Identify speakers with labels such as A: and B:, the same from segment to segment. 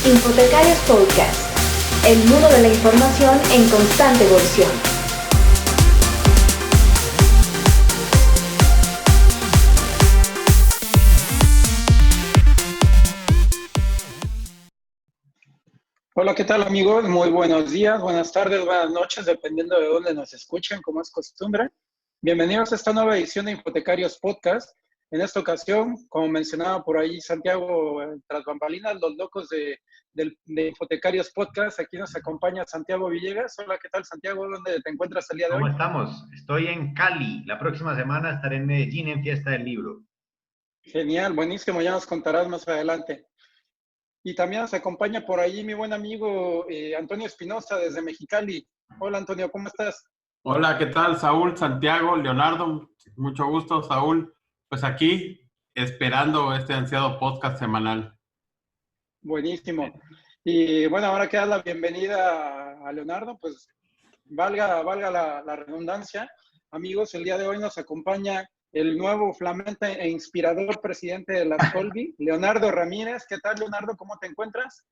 A: Infotecarios Podcast, el mundo de la información en constante evolución.
B: Hola, ¿qué tal amigos? Muy buenos días, buenas tardes, buenas noches, dependiendo de dónde nos escuchen, como es costumbre. Bienvenidos a esta nueva edición de Infotecarios Podcast. En esta ocasión, como mencionaba por ahí Santiago, tras bambalinas, los locos de Infotecarios Podcast, aquí nos acompaña Santiago Villegas. Hola, ¿qué tal Santiago? ¿Dónde te encuentras el día de
C: ¿Cómo
B: hoy?
C: estamos? Estoy en Cali. La próxima semana estaré en Medellín en Fiesta del Libro.
B: Genial, buenísimo, ya nos contarás más adelante. Y también nos acompaña por ahí mi buen amigo Antonio Espinosa desde Mexicali. Hola Antonio, ¿cómo estás?
D: Hola, ¿qué tal? Saúl, Santiago, Leonardo, mucho gusto, Saúl. Pues aquí esperando este ansiado podcast semanal.
B: Buenísimo. Y bueno, ahora que das la bienvenida a Leonardo, pues valga la redundancia. Amigos, el día de hoy nos acompaña el nuevo flamante e inspirador presidente de las Colby, Leonardo Ramírez. ¿Qué tal, Leonardo? ¿Cómo te encuentras?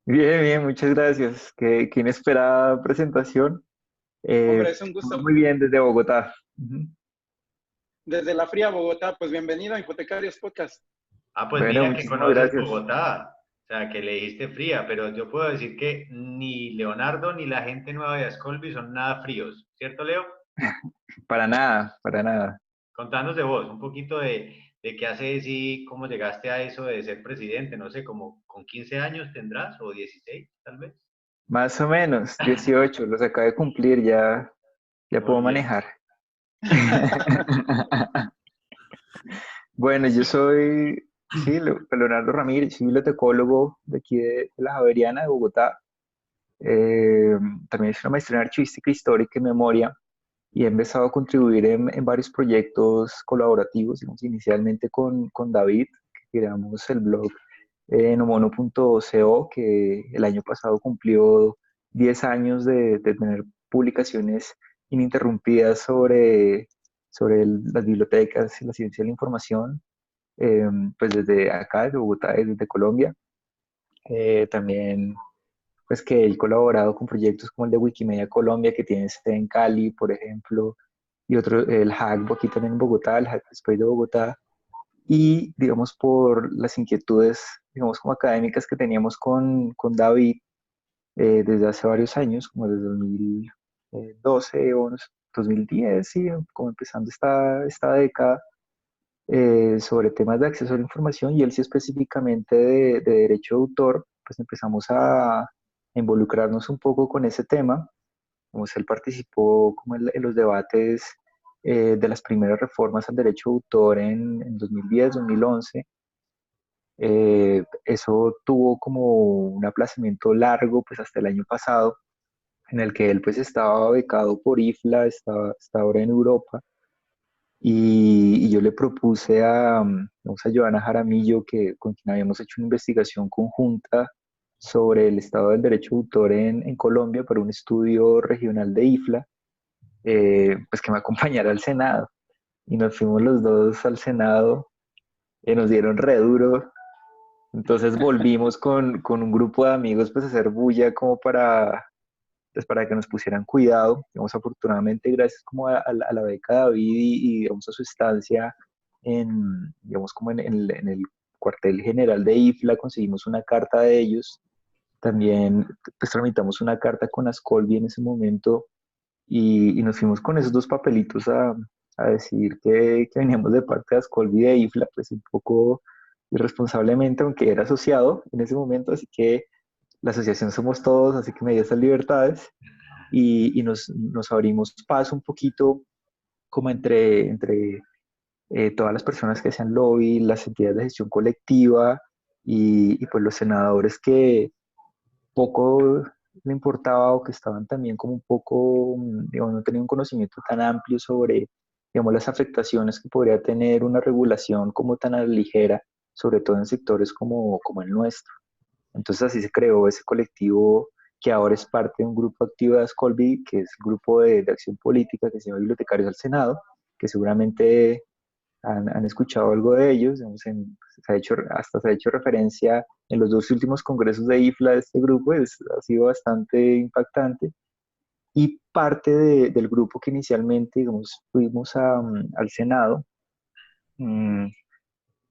E: Bien, bien, muchas gracias. Qué inesperada presentación.
B: Hombre, es un gusto.
E: Muy bien desde Bogotá.
B: Desde la fría Bogotá, pues bienvenido a Hipotecarios Podcast.
C: Pues
E: Bueno,
C: mira que
E: muchísimas
C: conoces
E: gracias.
C: Bogotá. O sea, que le dijiste fría, pero yo puedo decir que ni Leonardo ni la gente nueva de Ascolby son nada fríos. ¿Cierto, Leo?
E: Para nada, para nada.
C: Contanos de vos, un poquito de qué haces y cómo llegaste a eso de ser presidente. No sé, como con 15 años tendrás o 16, tal vez.
E: Más o menos, 18, los acabo de cumplir, ya
C: Muy
E: puedo
C: bien.
E: manejar. Bueno, yo soy, sí, Leonardo Ramírez, soy bibliotecólogo de aquí de la Javeriana de Bogotá. Eh, También hice una maestría en archivística histórica y memoria y he empezado a contribuir en varios proyectos colaborativos, digamos, inicialmente con David, que creamos el blog nomono.co, que el año pasado cumplió 10 años de tener publicaciones ininterrumpidas sobre las bibliotecas y la ciencia de la información, pues desde acá, desde Bogotá, desde Colombia. También pues que él colaborado con proyectos como el de Wikimedia Colombia, que tiene sede en Cali, por ejemplo, y otro, el Hack aquí también en Bogotá, el Hack Space de Bogotá, y digamos por las inquietudes, digamos como académicas que teníamos con David desde hace varios años, como desde 2012 o 2010, sí, como empezando esta década, sobre temas de acceso a la información y él sí específicamente de derecho de autor, pues empezamos a involucrarnos un poco con ese tema. Como él participó como en los debates de las primeras reformas al derecho de autor en 2010, 2011. Eso tuvo como un aplazamiento largo pues hasta el año pasado, en el que él pues estaba becado por IFLA, está ahora en Europa, y yo le propuse digamos, a Joana Jaramillo, con quien habíamos hecho una investigación conjunta sobre el estado del derecho de autor en Colombia para un estudio regional de IFLA, pues que me acompañara al Senado. Y nos fuimos los dos al Senado, nos dieron re duro. Entonces volvimos con un grupo de amigos pues a hacer bulla como pues, para que nos pusieran cuidado. Digamos, afortunadamente, gracias como a la beca de David y digamos, a su estancia digamos, como en el cuartel general de IFLA, conseguimos una carta de ellos. También pues, tramitamos una carta con Ascolvi en ese momento y nos fuimos con esos dos papelitos a decir que veníamos de parte de Ascolvi y de IFLA, pues un poco irresponsablemente, aunque era asociado en ese momento, así que la asociación somos todos, así que me dio esas libertades y nos abrimos paso un poquito como entre todas las personas que hacían lobby, las entidades de gestión colectiva y pues los senadores que poco le importaba o que estaban también como un poco, digamos, no tenían un conocimiento tan amplio sobre, digamos, las afectaciones que podría tener una regulación como tan a la ligera, sobre todo en sectores como el nuestro. Entonces así se creó ese colectivo que ahora es parte de un grupo activo de Ascolby, que es el grupo de acción política que se llama Bibliotecarios al Senado, que seguramente han escuchado algo de ellos. Digamos, hasta se ha hecho referencia en los dos últimos congresos de IFLA de este grupo, ha sido bastante impactante. Y parte del grupo que inicialmente, digamos, fuimos al Senado,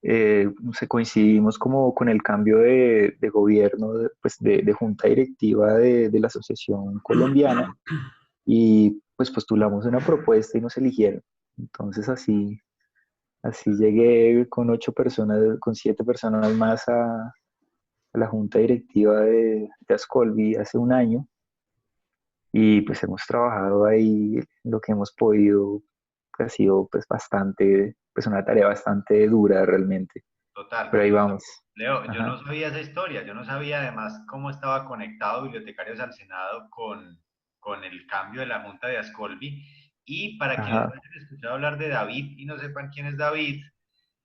E: se coincidimos como con el cambio de gobierno, pues de junta directiva de la Asociación Colombiana, y pues postulamos una propuesta y nos eligieron. Entonces así llegué con 8 personas, con 7 personas más a la junta directiva de Ascolvi hace un año, y pues hemos trabajado ahí lo que hemos podido, que ha sido pues bastante, pues una tarea bastante dura realmente,
C: Total,
E: pero ahí
C: total.
E: vamos.
C: Leo, yo
E: Ajá,
C: no sabía esa historia, yo no sabía además cómo estaba conectado Bibliotecarios al Senado con el cambio de la Junta de Ascolvi. Y para quienes no
E: ajá,
C: hayan escuchado hablar de David y no sepan quién es David,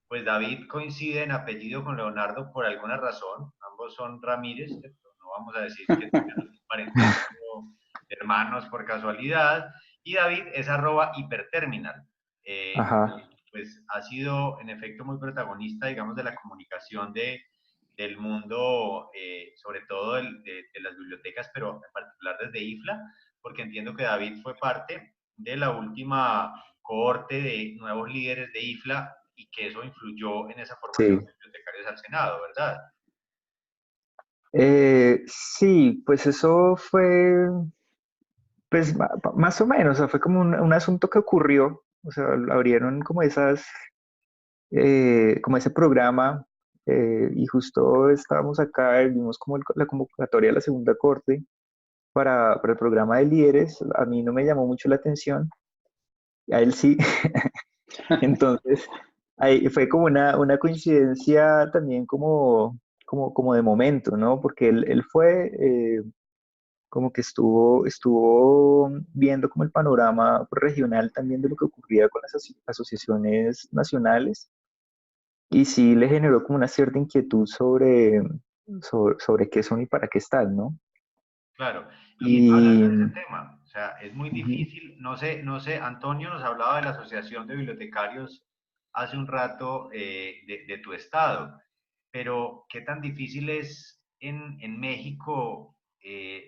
C: pues David coincide en apellido con Leonardo por alguna razón, ambos son Ramírez, ¿cierto? No vamos a decir que tengan un parentesco, hermanos por casualidad, y David es @hiperterminal.
E: ajá.
C: Pues ha sido en efecto muy protagonista, digamos, de la comunicación del mundo, sobre todo de las bibliotecas, pero en particular desde IFLA, porque entiendo que David fue parte de la última cohorte de nuevos líderes de IFLA y que eso influyó en esa formación
E: Sí.
C: de bibliotecarios al Senado, ¿verdad?
E: Sí, pues eso fue, pues más o menos, o sea, fue como un asunto que ocurrió, o sea, abrieron como ese programa, y justo estábamos acá, vimos como la convocatoria de la segunda corte para el programa de líderes. A mí no me llamó mucho la atención, a él sí. Entonces ahí fue como una coincidencia también como de momento, ¿no? Porque él fue, como que estuvo viendo como el panorama regional también de lo que ocurría con las asociaciones nacionales, y sí le generó como una cierta inquietud sobre qué son y para qué están, ¿no?
C: Claro, y hablando
E: Y
C: de ese tema, o sea, es muy
E: ujú,
C: difícil, no sé, Antonio nos hablaba de la Asociación de Bibliotecarios hace un rato, de tu estado, pero ¿qué tan difícil es en México,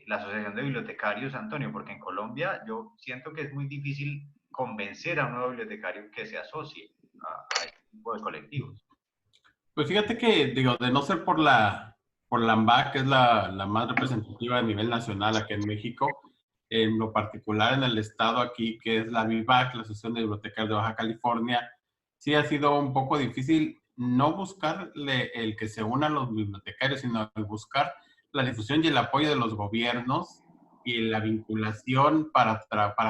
C: la Asociación de Bibliotecarios, Antonio? Porque en Colombia yo siento que es muy difícil convencer a un nuevo bibliotecario que se asocie a este tipo de colectivos.
D: Pues fíjate que, digo, de no ser por la AMBAC, que es la más representativa a nivel nacional aquí en México, en lo particular en el estado aquí, que es la BIVAC, la Asociación de Bibliotecarios de Baja California, sí ha sido un poco difícil no buscarle el que se unan los bibliotecarios, sino el buscar la difusión y el apoyo de los gobiernos y la vinculación para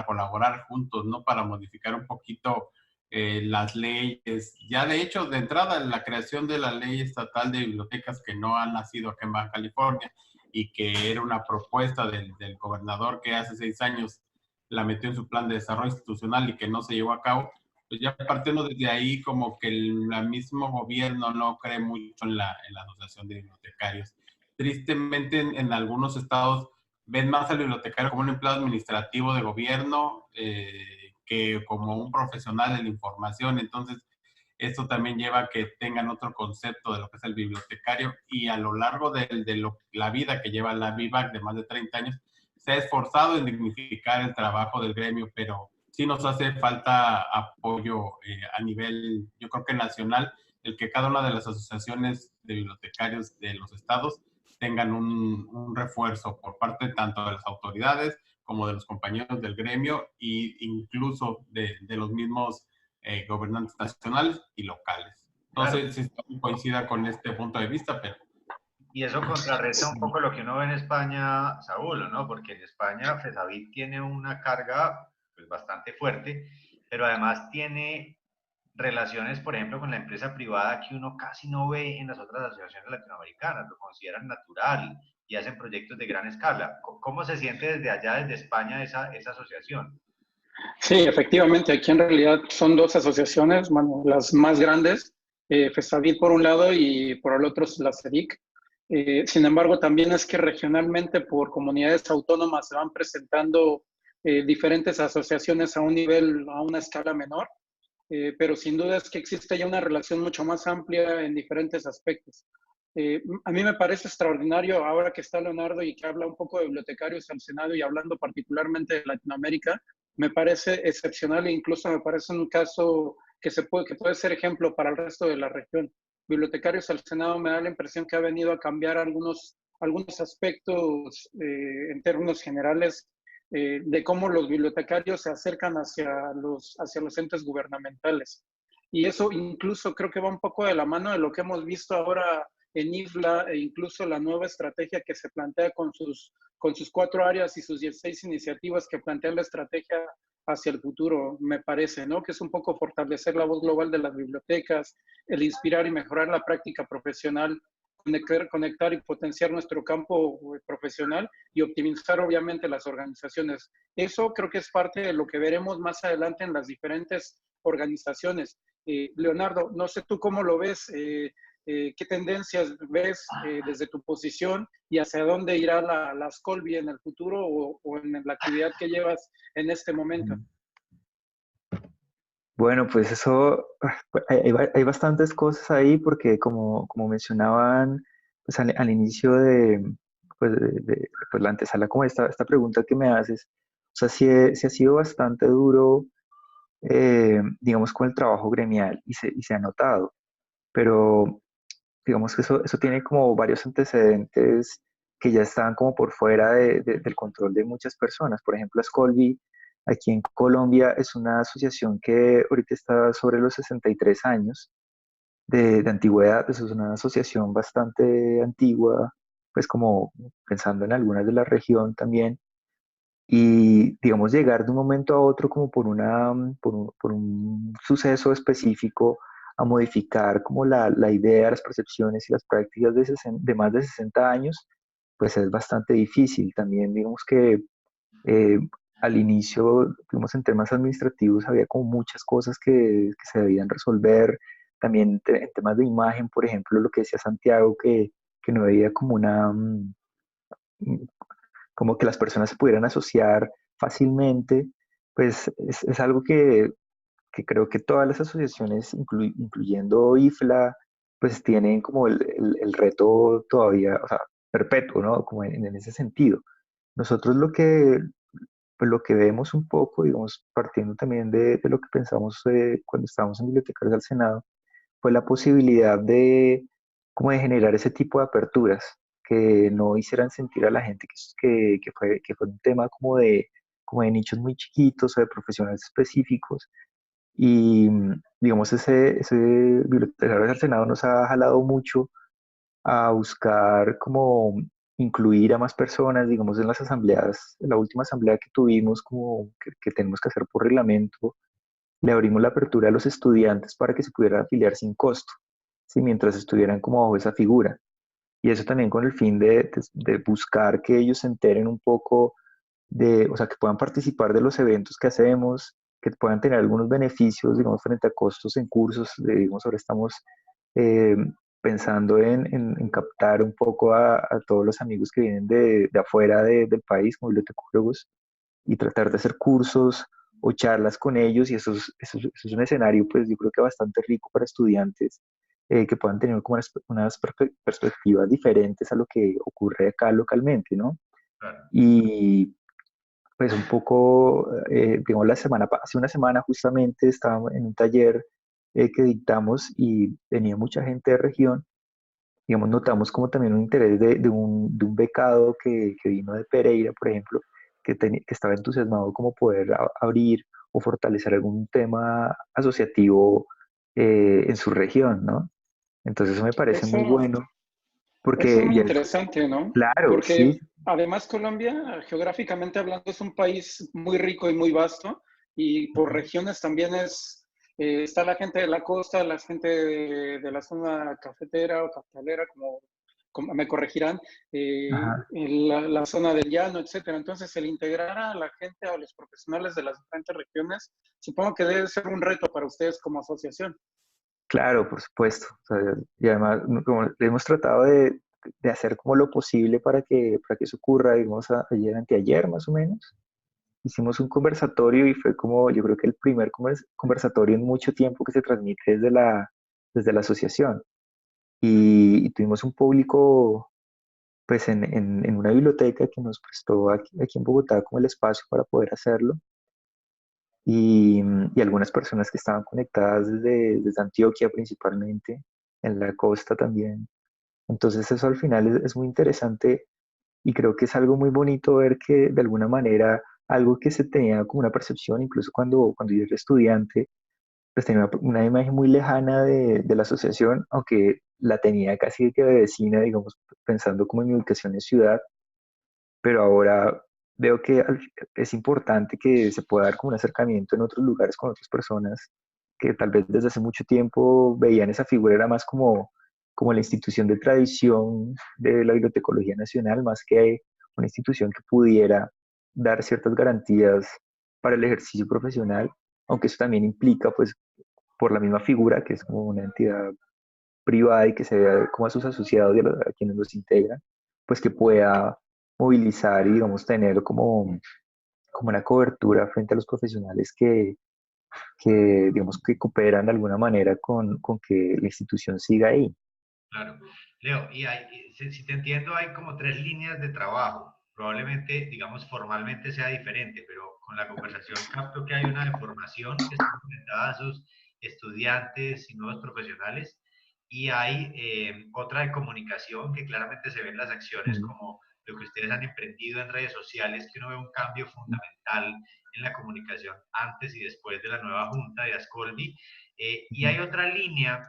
D: colaborar juntos, ¿no? Para modificar un poquito las leyes. Ya de hecho, de entrada, la creación de la ley estatal de bibliotecas que no ha nacido acá en Baja California y que era una propuesta del gobernador que hace 6 años la metió en su plan de desarrollo institucional y que no se llevó a cabo, pues ya partiendo desde ahí como que el mismo gobierno no cree mucho en la asociación de bibliotecarios. Tristemente en algunos estados ven más al bibliotecario como un empleado administrativo de gobierno, que como un profesional de la información. Entonces, esto también lleva a que tengan otro concepto de lo que es el bibliotecario, y a lo largo la vida que lleva la VIVAC de más de 30 años, se ha esforzado en dignificar el trabajo del gremio, pero sí nos hace falta apoyo a nivel, yo creo que nacional, el que cada una de las asociaciones de bibliotecarios de los estados tengan un refuerzo por parte tanto de las autoridades como de los compañeros del gremio e incluso de los mismos gobernantes nacionales y locales. No
C: Claro,
D: sé si coincida con este punto de vista, pero
C: y eso contrarresta un
E: sí.
C: poco lo que uno ve en España, Saúl, ¿no? Porque en España Fesavid tiene una carga pues, bastante fuerte, pero además tiene relaciones, por ejemplo, con la empresa privada que uno casi no ve en las otras asociaciones latinoamericanas, lo consideran natural y hacen proyectos de gran escala. ¿Cómo se siente desde allá, desde España, esa asociación?
B: Sí, efectivamente, aquí en realidad son dos asociaciones, bueno, las más grandes, FESAVID por un lado y por el otro es la CEDIC. Sin embargo, también es que regionalmente por comunidades autónomas se van presentando diferentes asociaciones a un nivel, a una escala menor. pero sin duda es que existe ya una relación mucho más amplia en diferentes aspectos. A mí me parece extraordinario ahora que está Leonardo y que habla un poco de bibliotecarios al Senado y hablando particularmente de Latinoamérica, me parece excepcional e incluso me parece un caso que puede ser ejemplo para el resto de la región. Bibliotecarios al Senado me da la impresión que ha venido a cambiar algunos aspectos en términos generales de cómo los bibliotecarios se acercan hacia los entes gubernamentales. Y eso incluso creo que va un poco de la mano de lo que hemos visto ahora en IFLA e incluso la nueva estrategia que se plantea con sus 4 áreas y sus 16 iniciativas que plantean la estrategia hacia el futuro, me parece, ¿no? Que es un poco fortalecer la voz global de las bibliotecas, el inspirar y mejorar la práctica profesional, conectar y potenciar nuestro campo profesional y optimizar obviamente las organizaciones. Eso creo que es parte de lo que veremos más adelante en las diferentes organizaciones. Leonardo, no sé tú cómo lo ves, qué tendencias ves desde tu posición y hacia dónde irá la Ascolvi en el futuro o en la actividad que llevas en este momento.
E: Bueno, pues eso, hay bastantes cosas ahí porque como mencionaban pues al inicio pues pues la antesala, como esta pregunta que me haces, o sea, sí ha sido bastante duro, digamos, con el trabajo gremial y se ha notado, pero digamos que eso tiene como varios antecedentes que ya están como por fuera del control de muchas personas. Por ejemplo, Ascolvi, aquí en Colombia, es una asociación que ahorita está sobre los 63 años de antigüedad. Pues es una asociación bastante antigua, pues como pensando en algunas de la región también. Y digamos, llegar de un momento a otro como por un suceso específico a modificar como la idea, las percepciones y las prácticas de más de 60 años, pues es bastante difícil. También digamos que eh, al inicio, digamos, en temas administrativos había como muchas cosas que se debían resolver. También en temas de imagen, por ejemplo, lo que decía Santiago, que no había como como que las personas se pudieran asociar fácilmente, pues es algo que creo que todas las asociaciones, incluyendo IFLA, pues tienen como el reto todavía, o sea, perpetuo, ¿no? Como en ese sentido. Nosotros pues lo que vemos un poco, digamos, partiendo también de lo que pensamos cuando estábamos en Bibliotecarios del Senado, fue la posibilidad como de generar ese tipo de aperturas que no hicieran sentir a la gente que fue un tema como de nichos muy chiquitos o de profesionales específicos. Y digamos, ese Bibliotecarios del Senado nos ha jalado mucho a buscar como incluir a más personas, digamos, en las asambleas, en la última asamblea que tuvimos, como que tenemos que hacer por reglamento, le abrimos la apertura a los estudiantes para que se pudieran afiliar sin costo, ¿sí? Mientras estuvieran como bajo esa figura. Y eso también con el fin de buscar que ellos se enteren un poco o sea, que puedan participar de los eventos que hacemos, que puedan tener algunos beneficios, digamos, frente a costos en cursos. Digamos, ahora estamos eh, pensando en captar un poco a todos los amigos que vienen de afuera del país, como bibliotecólogos, y tratar de hacer cursos o charlas con ellos, y eso es un escenario, pues yo creo que bastante rico para estudiantes que puedan tener como unas perspectivas diferentes a lo que ocurre acá localmente, ¿no?
C: Claro.
E: Y pues un poco, digamos, hace una semana justamente estaba en un taller que dictamos y venía mucha gente de región. Digamos, notamos como también un interés de un becado que vino de Pereira, por ejemplo, que estaba entusiasmado como poder abrir o fortalecer algún tema asociativo en su región, ¿no? Entonces eso me parece muy
B: Eso,
E: bueno,
B: Eso es
E: porque
B: muy
E: ya,
B: interesante, ¿no?
E: claro, sí,
B: Porque además Colombia, geográficamente hablando, es un país muy rico y muy vasto y por regiones también está la gente de la costa, la gente de la zona cafetera o cafetalera, como me corregirán,
E: ajá.
B: en la zona del llano, etcétera. Entonces, el integrar a la gente, a los profesionales de las diferentes regiones, supongo que debe ser un reto para ustedes como asociación.
E: Claro, por supuesto. O sea, y además, como hemos tratado de hacer como lo posible para que eso ocurra, digamos, ayer, anteayer más o menos. hicimos un conversatorio y fue como, yo creo que el primer conversatorio en mucho tiempo que se transmite desde la asociación. Y tuvimos un público, pues en una biblioteca que nos prestó aquí en Bogotá como el espacio para poder hacerlo. Y algunas personas que estaban conectadas desde Antioquia principalmente, en la costa también. Entonces eso al final es muy interesante y creo que es algo muy bonito ver que de alguna manera algo que se tenía como una percepción, incluso cuando yo era estudiante, pues tenía una imagen muy lejana de la asociación, aunque la tenía casi que de vecina, digamos, pensando como en mi ubicación en ciudad, pero ahora veo que es importante que se pueda dar como un acercamiento en otros lugares con otras personas que tal vez desde hace mucho tiempo veían esa figura, era más como la institución de tradición de la Bibliotecología Nacional, más que una institución que pudiera dar ciertas garantías para el ejercicio profesional, aunque eso también implica, pues, por la misma figura, que es como una entidad privada y que se vea como a sus asociados y a quienes los integran, pues que pueda movilizar y, digamos, tener como una cobertura frente a los profesionales que digamos, que cooperan de alguna manera con que la institución siga ahí.
C: Claro. Leo, si te entiendo, hay como tres líneas de trabajo. Probablemente, digamos, formalmente sea diferente, pero con la conversación capto que hay una de formación que está orientada a sus estudiantes y nuevos profesionales, y hay otra de comunicación que claramente se ve en las acciones,
E: Mm.
C: como lo que ustedes han emprendido en redes sociales, que uno ve un cambio fundamental en la comunicación antes y después de la nueva junta de Ascoldi. Y hay otra línea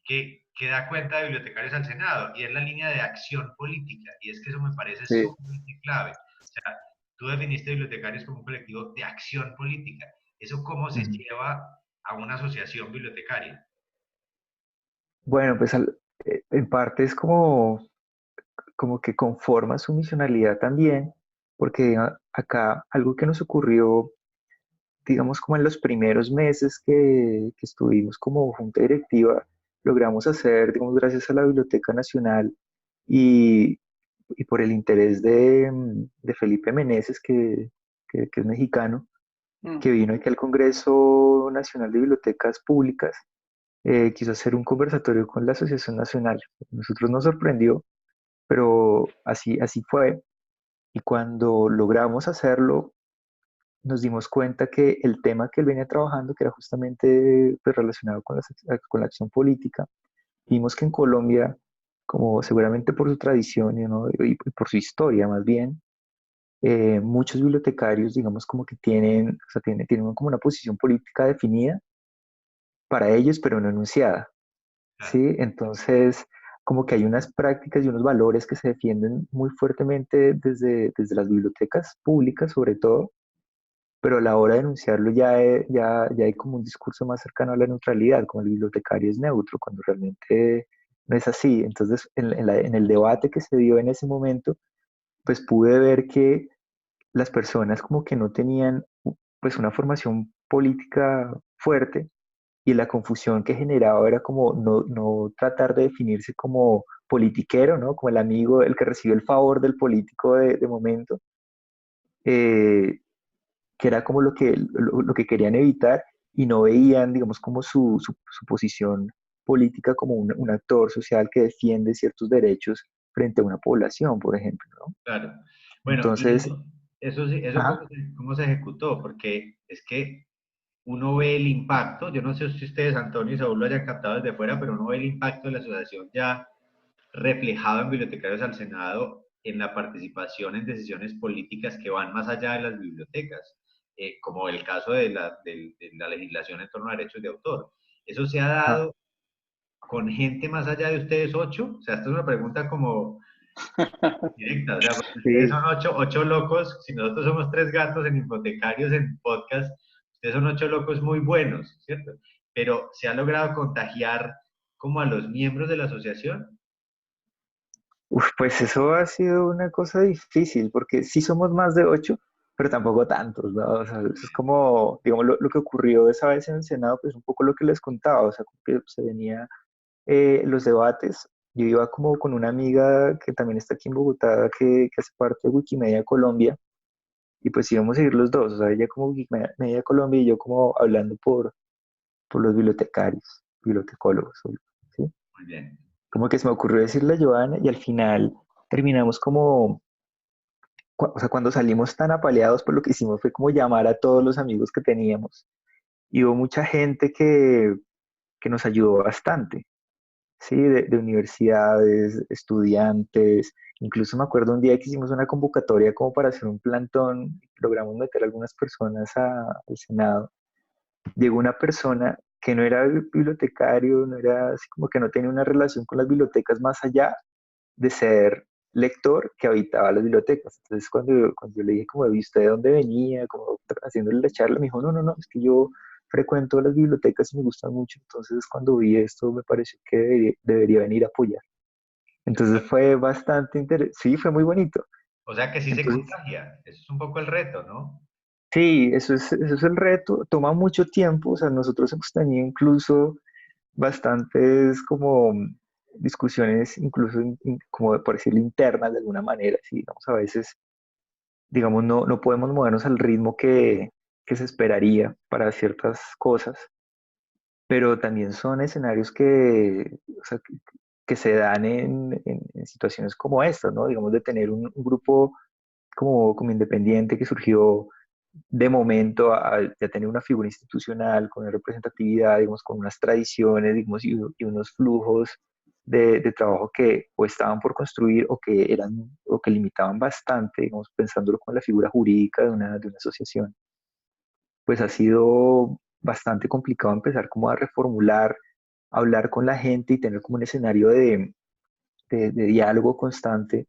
C: que da cuenta de Bibliotecarios al Senado, y es la línea de acción política, y es que eso me parece
E: Sí.
C: sumamente clave. O sea, tú definiste bibliotecarios como un colectivo de acción política. ¿Eso cómo se
E: Ujú.
C: lleva a una asociación bibliotecaria?
E: Bueno, pues en parte es como que conforma su misionalidad también, porque acá algo que nos ocurrió, digamos, como en los primeros meses que estuvimos como junta directiva, logramos hacer, digamos, gracias a la Biblioteca Nacional y, y por el interés de Felipe Meneses, que es mexicano,
B: Mm.
E: que vino aquí al Congreso Nacional de Bibliotecas Públicas, quiso hacer un conversatorio con la Asociación Nacional. Nosotros nos sorprendió, pero así fue. Y cuando logramos hacerlo, nos dimos cuenta que el tema que él venía trabajando, que era justamente pues, relacionado con la acción política, vimos que en Colombia, como seguramente por su tradición ¿no? y por su historia más bien, muchos bibliotecarios, digamos, como que tienen, o sea, tienen como una posición política definida para ellos, pero no enunciada,
C: Claro,
E: ¿sí? Entonces, como que hay unas prácticas y unos valores que se defienden muy fuertemente desde las bibliotecas públicas, sobre todo, pero a la hora de enunciarlo ya hay como un discurso más cercano a la neutralidad, como el bibliotecario es neutro, cuando realmente no es así. Entonces, en el debate que se dio en ese momento, pues pude ver que las personas como que no tenían pues una formación política fuerte y la confusión que generaba era como no tratar de definirse como politiquero, ¿no? Como el amigo, el que recibe el favor del político de momento, eh, que era como lo que querían evitar y no veían, digamos, como su posición política como un actor social que defiende ciertos derechos frente a una población, por ejemplo, ¿no?
C: claro. Bueno, y
E: Entonces,
C: eso sí, eso
E: ajá,
C: cómo se ejecutó, porque es que uno ve el impacto, yo no sé si ustedes, Antonio y Saúl, lo hayan captado desde fuera, pero uno ve el impacto de la asociación ya reflejado en Bibliotecarios al Senado en la participación en decisiones políticas que van más allá de las bibliotecas, como el caso de la legislación en torno a derechos de autor. ¿Eso se ha
E: ajá,
C: dado con gente más allá de ustedes ocho? O sea, esta es una pregunta como directa, o sea, porque ustedes
E: sí.
C: son ocho locos, si nosotros somos tres gatos en hipotecarios en podcast, ustedes son ocho locos muy buenos, ¿cierto? Pero ¿se ha logrado contagiar como a los miembros de la asociación?
E: Uf, pues eso ha sido una cosa difícil, porque sí somos más de 8, pero tampoco tantos, ¿no? O sea, eso es como, digamos, lo que ocurrió esa vez en el Senado, pues un poco lo que les contaba, o sea, como que se venía los debates. Yo iba como con una amiga que también está aquí en Bogotá, que hace parte de Wikimedia Colombia, y pues íbamos a ir los dos, o sea, ella como media de Colombia y yo como hablando por los bibliotecarios, bibliotecólogos, ¿sí?
C: Muy bien.
E: Como que se me ocurrió decirle a Joana y al final terminamos como, o sea, cuando salimos tan apaleados, por lo que hicimos fue como llamar a todos los amigos que teníamos y hubo mucha gente que nos ayudó bastante, ¿sí? De universidades, estudiantes, incluso me acuerdo un día que hicimos una convocatoria como para hacer un plantón, logramos meter algunas personas al Senado. Llegó una persona que no era bibliotecario, no era así como que no tenía una relación con las bibliotecas más allá de ser lector que habitaba las bibliotecas. Entonces, cuando yo le dije, como, ¿y usted de dónde venía? Como haciéndole la charla, me dijo, no, no, no, es que yo frecuento las bibliotecas y me gustan mucho. Entonces, cuando vi esto, me pareció que debería venir a apoyar. Entonces, fue bastante interesante. Sí, fue muy bonito.
C: O sea que sí se
E: Entonces,
C: contagia. Eso es un poco el reto, ¿no?
E: sí, eso es el reto. Toma mucho tiempo. O sea, nosotros hemos tenido incluso bastantes como discusiones, incluso como por decirlo internas de alguna manera, si digamos a veces, digamos, no podemos movernos al ritmo que se esperaría para ciertas cosas, pero también son escenarios o sea, que se dan en situaciones como esta, ¿no? Digamos, de tener un grupo como independiente que surgió de momento a ya tener una figura institucional con una representatividad, digamos, con unas tradiciones, digamos, y unos flujos de trabajo que o estaban por construir o que limitaban bastante, digamos, pensándolo con la figura jurídica de una asociación, pues ha sido bastante complicado empezar como a reformular, hablar con la gente y tener como un escenario de diálogo constante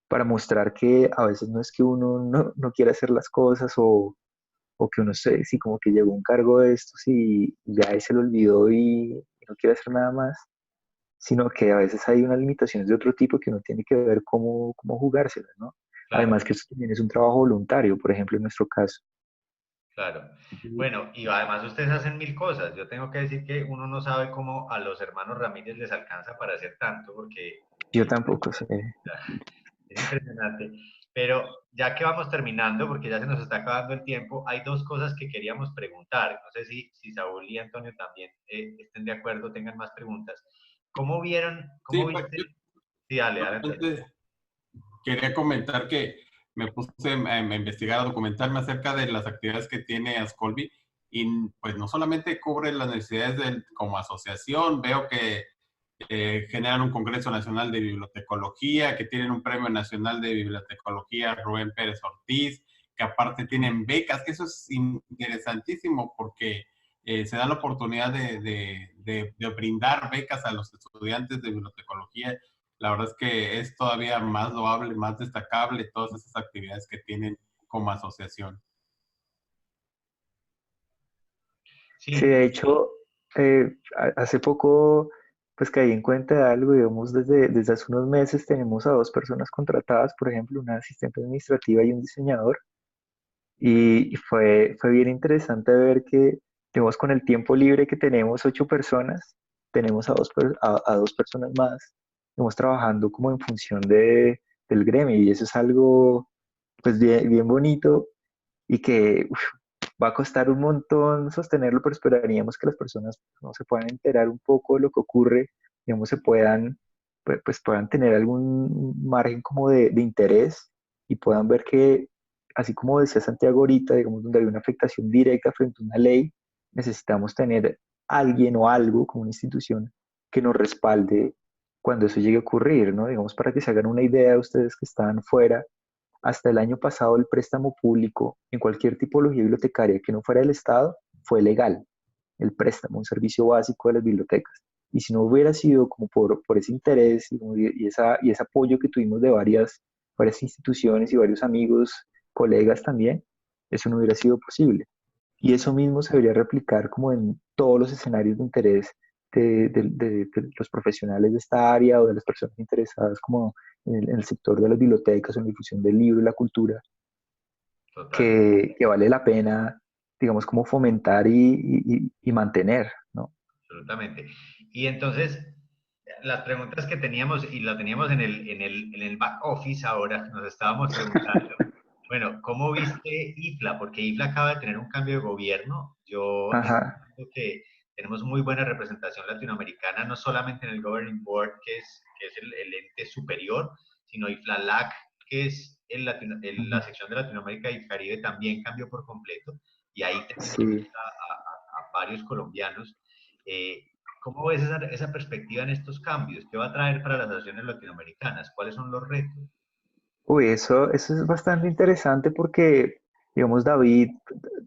E: para mostrar que a veces no es que uno no quiera hacer las cosas o que uno se, sí, como que llegó un cargo de estos y ya se lo olvidó y no quiere hacer nada más, sino que a veces hay unas limitaciones de otro tipo que uno tiene que ver cómo jugárselas, ¿no?
C: Claro,
E: Además que esto también es un trabajo voluntario, por ejemplo, en nuestro caso.
C: claro. Bueno, y además ustedes hacen mil cosas. Yo tengo que decir que uno no sabe cómo a los hermanos Ramírez les alcanza para hacer tanto, porque
E: Yo tampoco sé.
C: es impresionante. Pero ya que vamos terminando, porque ya se nos está acabando el tiempo, hay dos cosas que queríamos preguntar. No sé si Saúl y Antonio también estén de acuerdo, tengan más preguntas. ¿Cómo vieron,
D: Sí,
C: cómo
D: pues
C: viste?
D: yo
C: Sí, dale, dale, Antonio.
D: quería comentar que me puse a investigar, a documentarme acerca de las actividades que tiene Ascolbi y pues no solamente cubre las necesidades como asociación, veo que generan un Congreso Nacional de Bibliotecología, que tienen un Premio Nacional de Bibliotecología Rubén Pérez Ortiz, que aparte tienen becas, que eso es interesantísimo porque se da la oportunidad de brindar becas a los estudiantes de bibliotecología. La verdad es que es todavía más loable, más destacable todas esas actividades que tienen como asociación.
E: Sí,
C: Sí,
E: de hecho, hace poco pues caí en cuenta de algo, digamos, desde hace unos meses tenemos a dos personas contratadas, por ejemplo, una asistente administrativa y un diseñador. Y fue bien interesante ver que, digamos, con el tiempo libre que tenemos 8 personas, tenemos a dos personas más, estamos trabajando como en función del gremio y eso es algo, pues, bien bonito y que va a costar un montón sostenerlo, pero esperaríamos que las personas no se puedan enterar un poco de lo que ocurre, digamos, pues, puedan tener algún margen como de interés y puedan ver que, así como decía Santiago ahorita, digamos, donde hay una afectación directa frente a una ley, necesitamos tener alguien o algo como una institución que nos respalde cuando eso llegue a ocurrir, ¿no? Digamos, para que se hagan una idea ustedes que están fuera, hasta el año pasado el préstamo público en cualquier tipología bibliotecaria que no fuera del Estado fue legal, el préstamo, un servicio básico de las bibliotecas. Y si no hubiera sido como por ese interés y ese apoyo que tuvimos de varias instituciones y varios amigos, colegas también, eso no hubiera sido posible. Y eso mismo se debería replicar como en todos los escenarios de interés de los profesionales de esta área o de las personas interesadas como en el sector de las bibliotecas o en la difusión del libro y la cultura,
C: total,
E: que vale la pena, digamos, como fomentar y mantener, ¿no?
C: absolutamente. Y entonces, las preguntas que teníamos, y la teníamos en el back office ahora, nos estábamos preguntando. Bueno, ¿cómo viste IFLA? Porque IFLA acaba de tener un cambio de gobierno. Yo
E: Ajá,
C: entiendo que tenemos muy buena representación latinoamericana, no solamente en el Governing Board, que es el ente superior, sino IFLA-LAC, que es la
E: ujú,
C: sección de Latinoamérica y Caribe, también cambió por completo. Y ahí tenemos
E: sí.
C: a varios colombianos. Eh, ¿Cómo ves esa perspectiva en estos cambios? ¿Qué va a traer para las naciones latinoamericanas? ¿Cuáles son los retos?
E: Uy, eso es bastante interesante porque, digamos, David,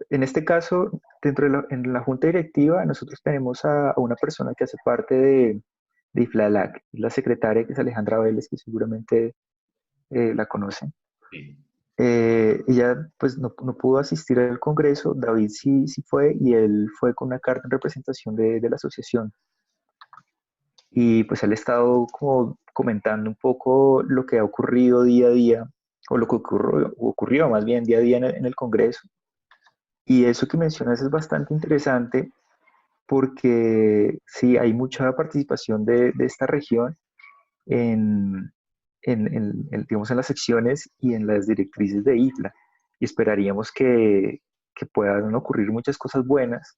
E: en este caso, en la junta directiva, nosotros tenemos a una persona que hace parte de IFLALAC, la secretaria que es Alejandra Vélez, que seguramente la conocen.
C: Sí.
E: Ella pues no pudo asistir al Congreso, David sí fue y él fue con una carta en representación de la asociación. Y pues él ha estado como comentando un poco lo que ha ocurrido día a día, o lo que ocurrió más bien día a día en el Congreso. Y eso que mencionas es bastante interesante porque sí, hay mucha participación de esta región en, digamos, en las secciones y en las directrices de IFLA. Y esperaríamos que puedan ocurrir muchas cosas buenas,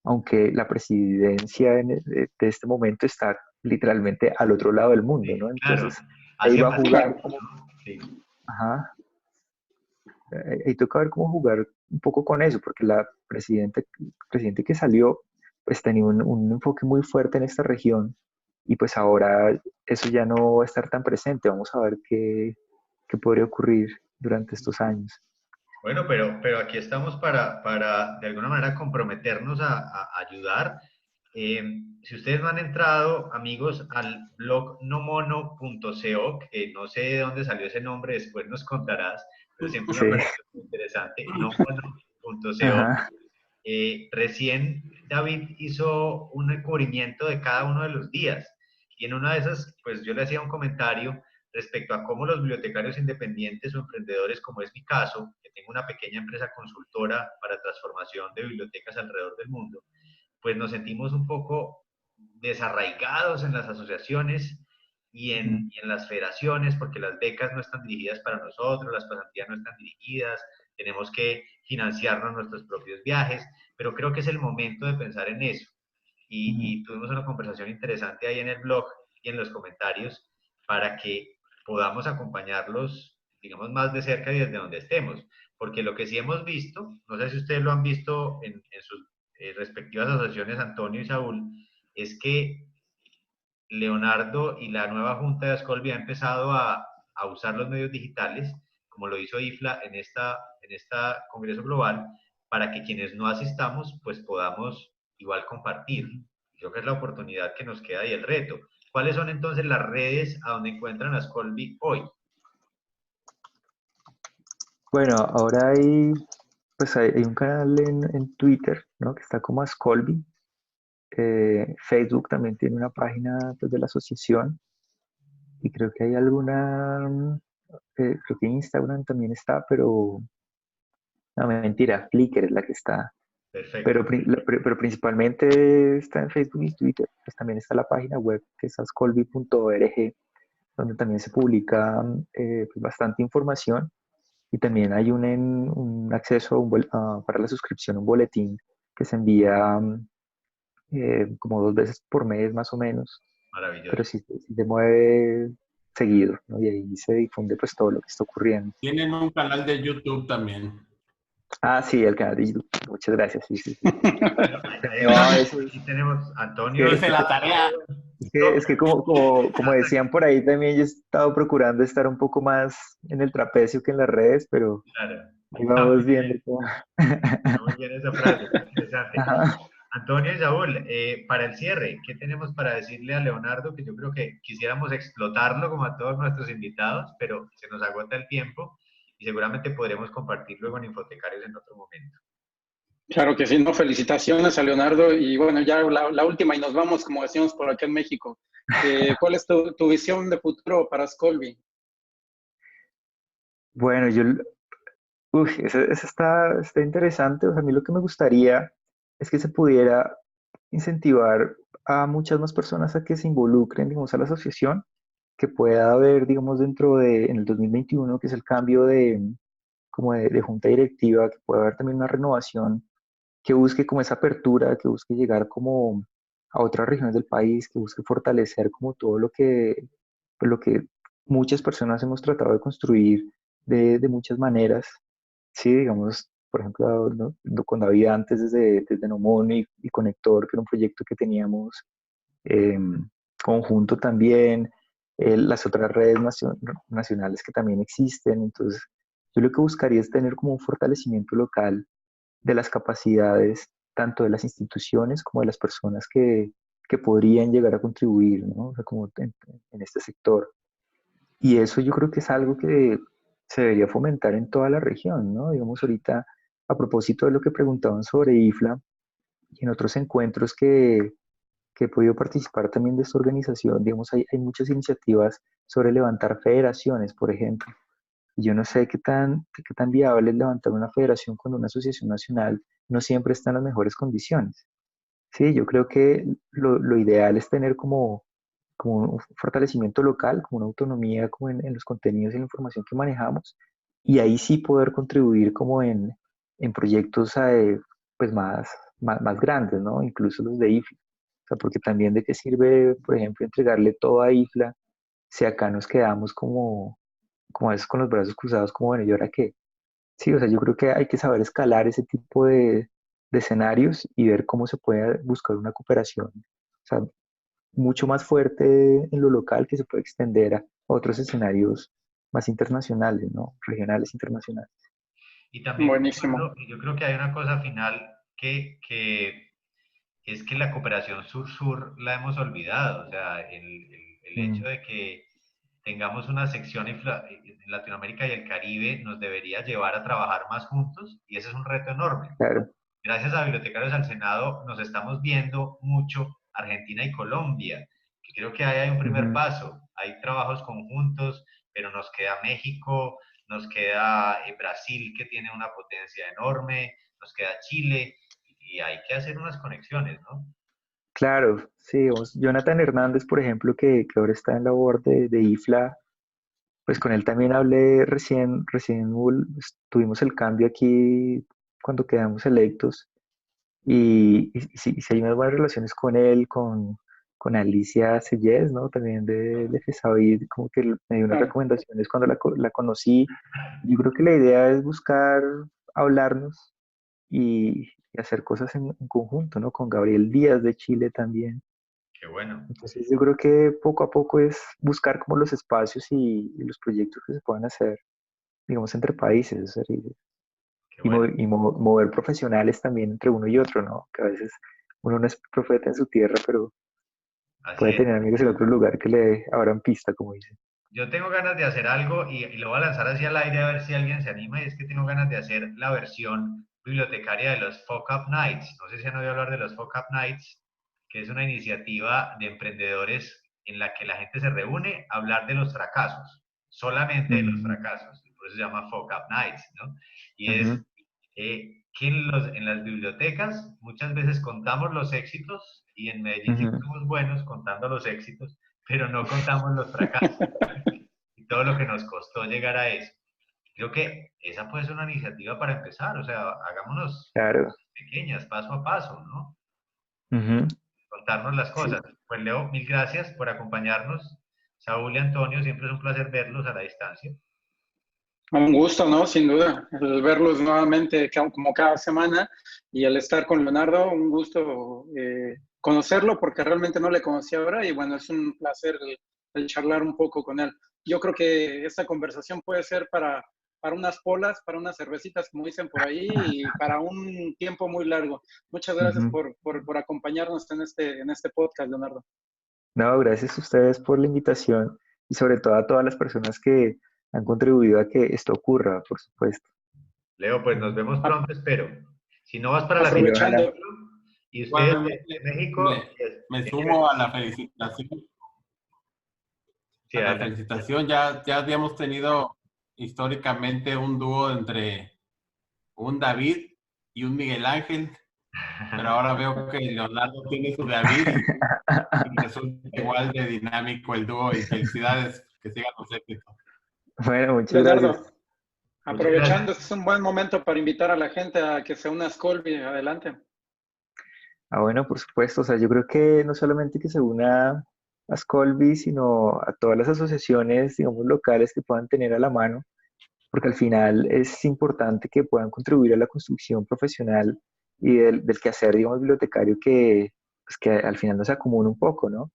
E: aunque la presidencia de este momento está literalmente al otro lado del mundo, ¿no?
C: Sí, claro.
E: Entonces, ahí
C: Asia
E: va a jugar
C: Pacífico,
E: como,
C: ¿no? Sí.
E: ajá, ahí toca ver cómo jugar un poco con eso, porque el presidente que salió, pues tenía un enfoque muy fuerte en esta región y pues ahora eso ya no va a estar tan presente. Vamos a ver qué podría ocurrir durante estos años.
C: Bueno, pero aquí estamos para de alguna manera comprometernos a ayudar. Si ustedes no han entrado, amigos, al blog nomono.co, que no sé de dónde salió ese nombre, después nos contarás, pero siempre me ha
E: Sí,
C: parecido muy interesante, nomono.co.
E: ajá.
C: Recién David hizo un cubrimiento de cada uno de los días y en una de esas, pues yo le hacía un comentario respecto a cómo los bibliotecarios independientes o emprendedores, como es mi caso, que tengo una pequeña empresa consultora para transformación de bibliotecas alrededor del mundo, pues nos sentimos un poco desarraigados en las asociaciones
E: Ujú,
C: y en las federaciones, porque las becas no están dirigidas para nosotros, las pasantías no están dirigidas, tenemos que financiarnos nuestros propios viajes, pero creo que es el momento de pensar en eso.
E: ujú.
C: Y tuvimos una conversación interesante ahí en el blog y en los comentarios para que podamos acompañarlos, digamos, más de cerca y desde donde estemos. Porque lo que sí hemos visto, no sé si ustedes lo han visto en sus respectivas asociaciones, Antonio y Saúl, es que Leonardo y la nueva junta de Ascolvi ha empezado a usar los medios digitales, como lo hizo IFLA en esta Congreso Global, para que quienes no asistamos, pues podamos igual compartir. Creo que es la oportunidad que nos queda y el reto. ¿Cuáles son entonces las redes a donde encuentran a Ascolvi hoy?
E: Bueno, ahora pues hay un canal en Twitter, ¿no? Que está como Ascolvi. Facebook también tiene una página pues, de la asociación y creo que hay creo que Instagram también está, pero no, mentira, Flickr es la que está.
C: Perfecto.
E: Pero principalmente está en Facebook y Twitter. Pues también está la página web que es ascolvi.org, donde también se publica pues, bastante información y también hay un acceso para la suscripción a un boletín que se envía como 2 veces por mes más o menos, pero
C: Maravilloso.
E: sí se mueve seguido, ¿no? Y ahí se difunde pues todo lo que está ocurriendo.
D: Tienen un canal de YouTube también.
E: Ah, sí, el canal de YouTube. Muchas gracias, sí, sí, sí.
C: Bueno,
E: Se me va a veces.
C: ahí tenemos
E: Es que,
C: Antonio.
E: es
D: Hice
E: que,
D: la tarea.
E: es que como decían por ahí también, yo he estado procurando estar un poco más en el trapecio que en las redes, pero
C: Claro,
E: ahí
C: está muy
E: vamos viendo
C: bien,
E: cómo.
C: está muy bien esa frase, qué interesante.
E: Ajá.
C: Antonio y Saúl, para el cierre, ¿qué tenemos para decirle a Leonardo? Que yo creo que quisiéramos explotarlo como a todos nuestros invitados, pero se nos agota el tiempo y seguramente podremos compartir luego en Infotecarios en otro momento.
B: Claro que sí, no, felicitaciones a Leonardo. Y bueno, ya la última y nos vamos, como decíamos por acá en México. ¿Cuál es tu visión de futuro para Scolby?
E: Bueno, eso está interesante. O sea, a mí lo que me gustaría es que se pudiera incentivar a muchas más personas a que se involucren, digamos, a la asociación, que pueda haber, digamos, en el 2021, que es el cambio como de junta directiva, que pueda haber también una renovación que busque como esa apertura, que busque llegar como a otras regiones del país, que busque fortalecer como todo pues, lo que muchas personas hemos tratado de construir de muchas maneras. Sí, digamos, por ejemplo, con David antes desde Nomón y Conector, que era un proyecto que teníamos eh, conjunto también, las otras redes nacionales que también existen. Entonces, yo lo que buscaría es tener como un fortalecimiento local de las capacidades tanto de las instituciones como de las personas que podrían llegar a contribuir, ¿no? O sea, como en este sector. Y eso yo creo que es algo que se debería fomentar en toda la región, ¿no? Digamos, ahorita, a propósito de lo que preguntaban sobre IFLA y en otros encuentros que he podido participar también de esta organización, digamos, hay muchas iniciativas sobre levantar federaciones, por ejemplo. Y yo no sé qué tan viable es levantar una federación cuando una asociación nacional no siempre está en las mejores condiciones. Sí, yo creo que lo ideal es tener como un fortalecimiento local, como una autonomía como en los contenidos y la información que manejamos, y ahí sí poder contribuir como en proyectos pues más grandes, ¿no? Incluso los de IFLA. O sea, porque también de qué sirve, por ejemplo, entregarle todo a IFLA si acá nos quedamos como a veces con los brazos cruzados, como bueno, ¿y ahora qué? Sí, o sea, yo creo que hay que saber escalar ese tipo de escenarios y ver cómo se puede buscar una cooperación. O sea, mucho más fuerte en lo local que se puede extender a otros escenarios más internacionales, ¿no? Regionales internacionales.
C: Y también
B: Buenísimo.
C: concuerdo, y yo creo que hay una cosa final que es que la cooperación sur-sur la hemos olvidado. O sea, el hecho
E: Mm,
C: de que tengamos una sección en Latinoamérica y el Caribe nos debería llevar a trabajar más juntos y ese es un reto enorme.
E: claro.
C: Gracias a Bibliotecarios al Senado nos estamos viendo mucho Argentina y Colombia, que creo que ahí hay un primer
E: Ujú,
C: paso. Hay trabajos conjuntos, pero nos queda México, nos queda Brasil, que tiene una potencia enorme, nos queda Chile, y hay que hacer unas conexiones, ¿no?
E: claro, sí, digamos, Jonathan Hernández, por ejemplo, que ahora está en labor de IFLA, pues con él también hablé recién tuvimos el cambio aquí cuando quedamos electos y sí, sí hay unas buenas relaciones con él, con Alicia Sellés, ¿no? También de FESAVID, como que me dio unas
B: Claro.
E: recomendaciones cuando la conocí. Yo creo que la idea es buscar hablarnos y hacer cosas en conjunto, ¿no? Con Gabriel Díaz de Chile también.
C: Qué bueno,
E: Entonces yo creo que poco a poco es buscar como los espacios y los proyectos que se puedan hacer, digamos, entre países, o sea,
C: qué bueno.
E: mover profesionales también entre uno y otro, ¿no? Que a veces uno no es profeta en su tierra, pero
C: Así
E: puede
C: es.
E: tener amigos en otro lugar que le abran pista, como dicen.
C: Yo tengo ganas de hacer algo y lo voy a lanzar hacia el aire a ver si alguien se anima, y es que tengo ganas de hacer la versión bibliotecaria de los Fuck Up Nights. No sé si han oído hablar de los Fuck Up Nights, que es una iniciativa de emprendedores en la que la gente se reúne a hablar de los fracasos, solamente de los
E: Mm,
C: fracasos. Por eso se llama Fuck Up Nights, ¿no? Y es
E: ujú,
C: que en las bibliotecas muchas veces contamos los éxitos y en Medellín sí que
E: ujú.
C: somos buenos contando los éxitos, pero no contamos los fracasos y todo lo que nos costó llegar a eso. Creo que esa puede ser una iniciativa para empezar, o sea, hagámonos
E: Claro.
C: pequeñas, paso a paso, ¿no?
E: Ujú.
C: Contarnos las
E: Sí,
C: cosas. Pues Leo, mil gracias por acompañarnos. Saúl y Antonio, siempre es un placer verlos a la distancia.
B: Un gusto, ¿no? Sin duda. El verlos nuevamente como cada semana y el estar con Leonardo, un gusto conocerlo porque realmente no le conocía ahora y bueno, es un placer el charlar un poco con él. Yo creo que esta conversación puede ser para unas polas, para unas cervecitas, como dicen por ahí, y para un tiempo muy largo. Muchas gracias
E: ujú.
B: por acompañarnos en este podcast, Leonardo.
E: No, gracias a ustedes por la invitación y sobre todo a todas las personas que han contribuido a que esto ocurra, por supuesto.
C: Leo, pues nos vemos
B: A-
C: pronto, espero. Si no vas para la
E: Sí,
C: final,
E: ojalá.
B: Aprovechando,
C: y ustedes de
D: Igualmente,
C: México,
D: me
C: tienen que...
D: sumo a la felicitación.
C: Sí,
D: A la
C: adelante.
D: felicitación, ya habíamos tenido históricamente un dúo entre un David y un Miguel Ángel, pero ahora veo que Leonardo tiene su David y resulta igual de dinámico el dúo y felicidades, que sigan los éxitos.
E: Bueno, muchas gracias.
B: Leonardo, Aprovechando, este es un buen momento para invitar a la gente a que se una a Scolby. Adelante.
E: Bueno, por supuesto, o sea, yo creo que no solamente que se una a Scolby, sino a todas las asociaciones, digamos, locales que puedan tener a la mano, porque al final es importante que puedan contribuir a la construcción profesional y del quehacer, digamos, bibliotecario que, pues, que al final nos acomuna un poco, ¿no?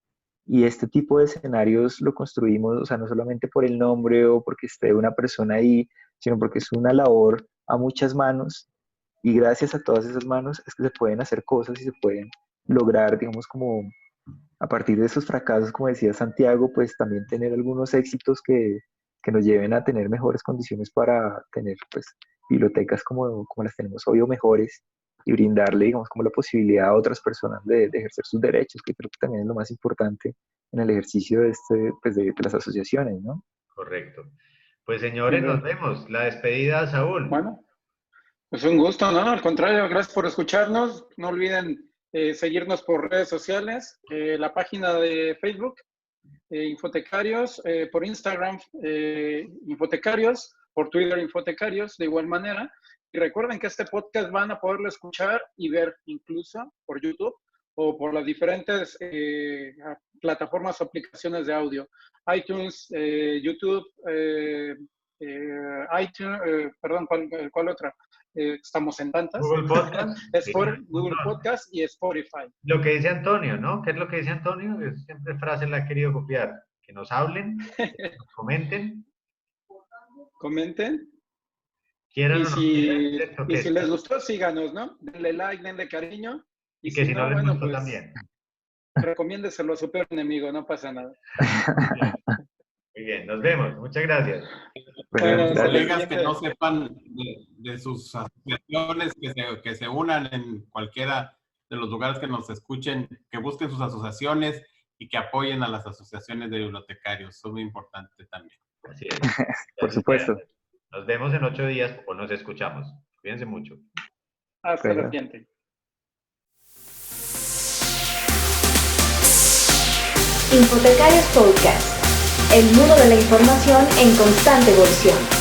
E: Y este tipo de escenarios lo construimos, o sea, no solamente por el nombre o porque esté una persona ahí, sino porque es una labor a muchas manos y gracias a todas esas manos es que se pueden hacer cosas y se pueden lograr, digamos, como a partir de esos fracasos, como decía Santiago, pues también tener algunos éxitos que nos lleven a tener mejores condiciones para tener, pues, bibliotecas como las tenemos hoy o mejores y brindarle, digamos, como la posibilidad a otras personas de ejercer sus derechos, que creo que también es lo más importante en el ejercicio de, pues de las asociaciones, ¿no?
C: Correcto. Pues señores, nos vemos. La despedida, Saúl.
B: Bueno, pues un gusto, ¿no? Al contrario, gracias por escucharnos. No olviden seguirnos por redes sociales, la página de Facebook, Infotecarios, por Instagram, Infotecarios, por Twitter, Infotecarios, de igual manera. Y recuerden que este podcast van a poderlo escuchar y ver incluso por YouTube o por las diferentes plataformas o aplicaciones de audio. iTunes, YouTube, iTunes, perdón, ¿cuál otra? Estamos en tantas.
C: Google Podcast.
B: Google Podcast y Spotify.
C: Lo que dice Antonio, ¿no? ¿Qué es lo que dice Antonio? Que siempre frase la he querido copiar. Que nos hablen, que nos comenten.
B: Comenten.
C: Quieran
B: y
C: o no quieran.
B: Y si les gustó, síganos, ¿no? Denle like, denle cariño.
C: Y que si no les
B: bueno,
C: gustó
B: pues,
C: también.
B: Recomiéndeselo a su peor enemigo, no pasa nada.
C: Muy bien, nos vemos. Muchas gracias.
D: Bueno, colegas que no sepan de sus asociaciones, que se unan en cualquiera de los lugares que nos escuchen, que busquen sus asociaciones y que apoyen a las asociaciones de bibliotecarios. Eso es muy importante también.
C: Así es.
E: Por supuesto.
C: Nos vemos en 8 días o nos escuchamos. Cuídense mucho.
B: Hasta la siguiente.
A: Infotecarios Podcast, el mundo de la información en constante evolución.